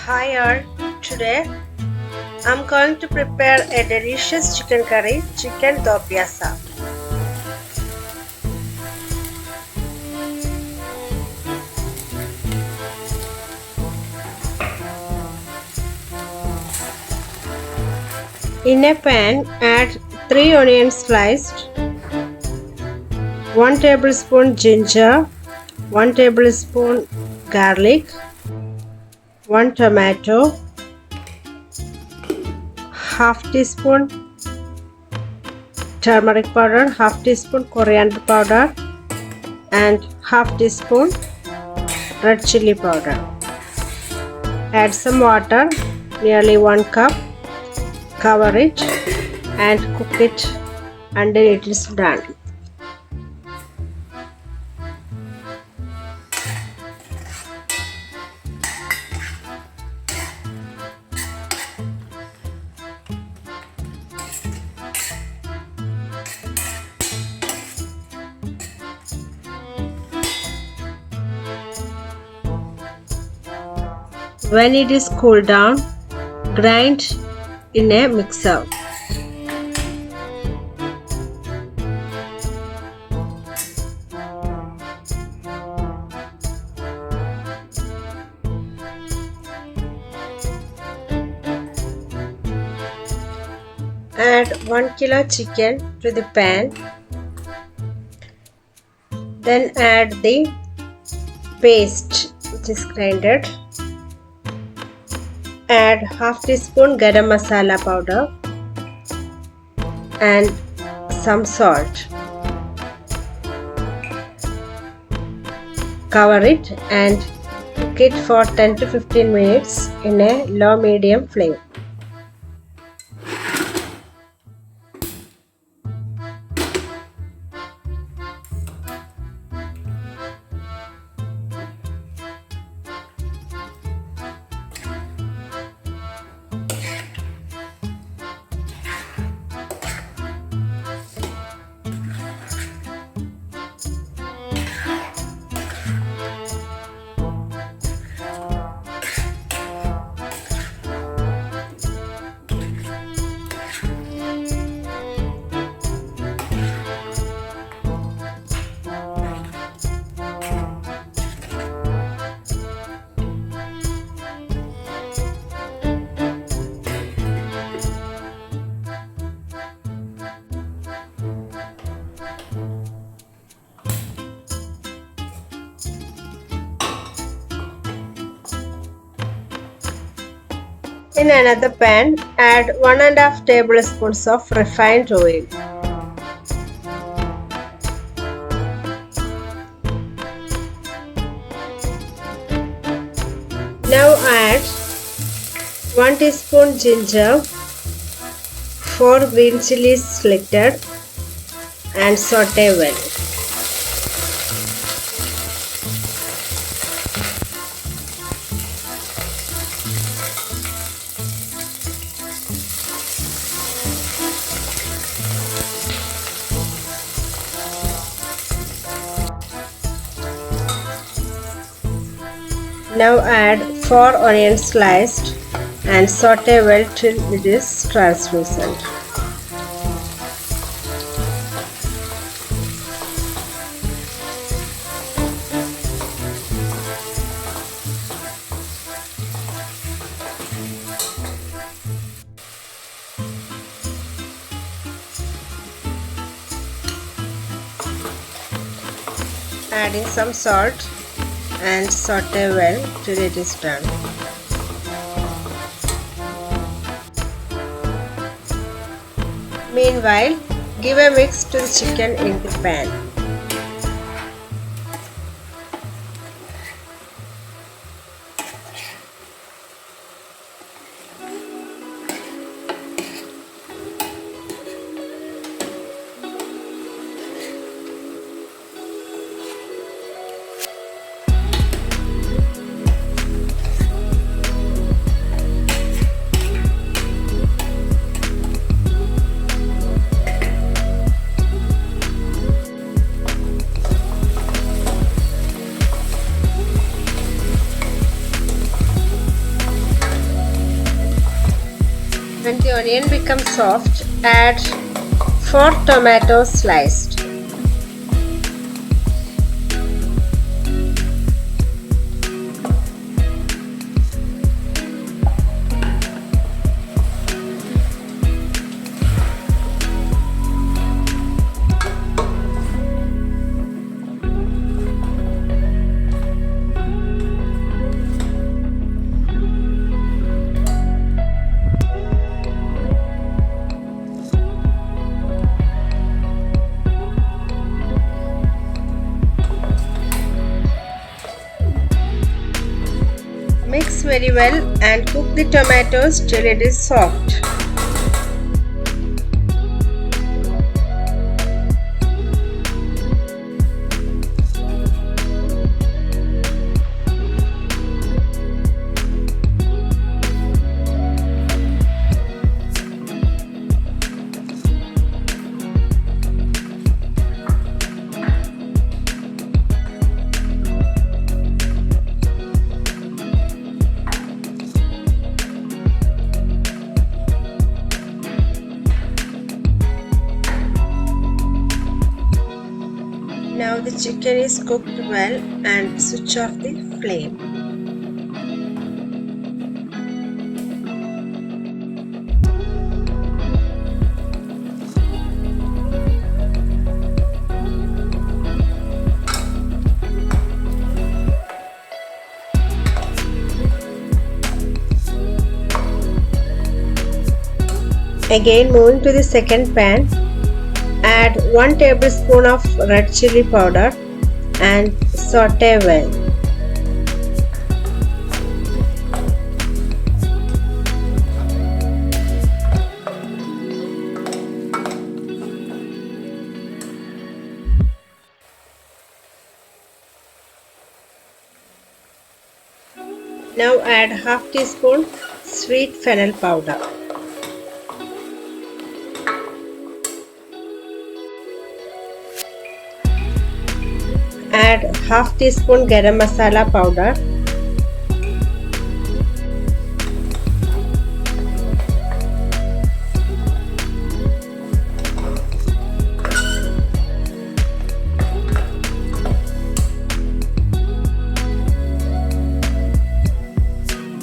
Hi all, today I'm going to prepare a delicious chicken curry, chicken do pyaza. In a pan, add 3 onions sliced, 1 tablespoon ginger, 1 tablespoon garlic, 1 tomato, half teaspoon turmeric powder, half teaspoon coriander powder and half teaspoon red chili powder. Add some water, nearly 1 cup, cover it and cook it until it is done. When it is cooled down, grind in a mixer. Add 1 kilo chicken to the pan. Then add the paste which is grinded. Add half teaspoon garam masala powder and some salt. Cover it and cook it for 10 to 15 minutes in a low medium flame. In another pan, add 1½ tablespoons of refined oil. Now add 1 teaspoon ginger, 4 green chilies selected and saute well. Now add 4 onions sliced and saute well till it is translucent. Add in some salt and saute well till it is done. Meanwhile, give a mix to the chicken in the pan. When the onion becomes soft, add 4 tomatoes sliced. Mix very well and cook the tomatoes till it is soft. Now the chicken is cooked well and switch off the flame. Again, moving to the second pan, add 1 tablespoon of red chili powder and saute well. Now add half teaspoon sweet fennel powder. Add half teaspoon garam masala powder.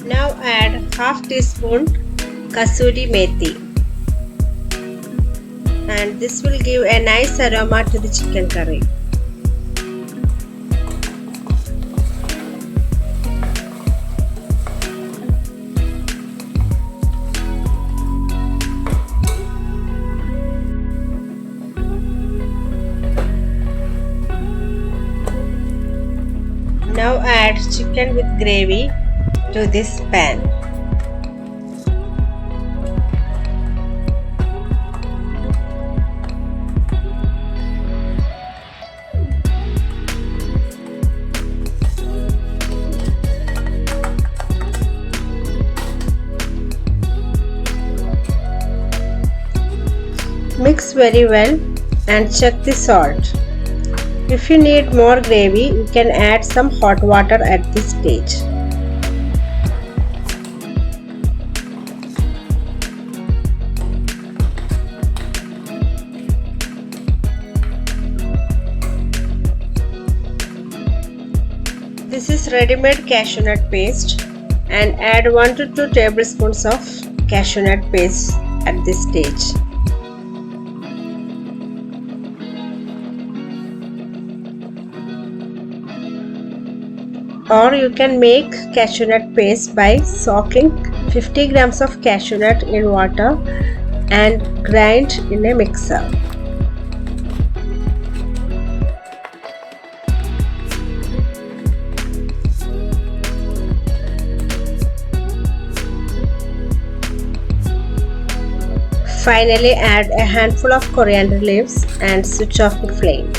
Now add half teaspoon kasuri methi. And this will give a nice aroma to the chicken curry. Now add chicken with gravy to this pan. Mix very well and check the salt. If you need more gravy, you can add some hot water at this stage. This is ready-made cashew nut paste, and add 1 to 2 tablespoons of cashew nut paste at this stage. Or you can make cashew nut paste by soaking 50 grams of cashew nut in water and grind in a mixer. Finally, add a handful of coriander leaves and switch off the flame.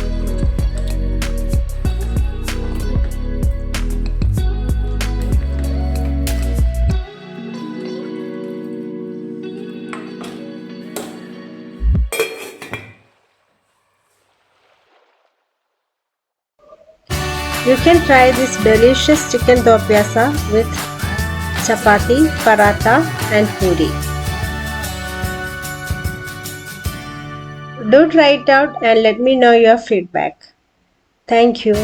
You can try this delicious chicken do pyaza with chapati, paratha and puri. Do try it out and let me know your feedback. Thank you.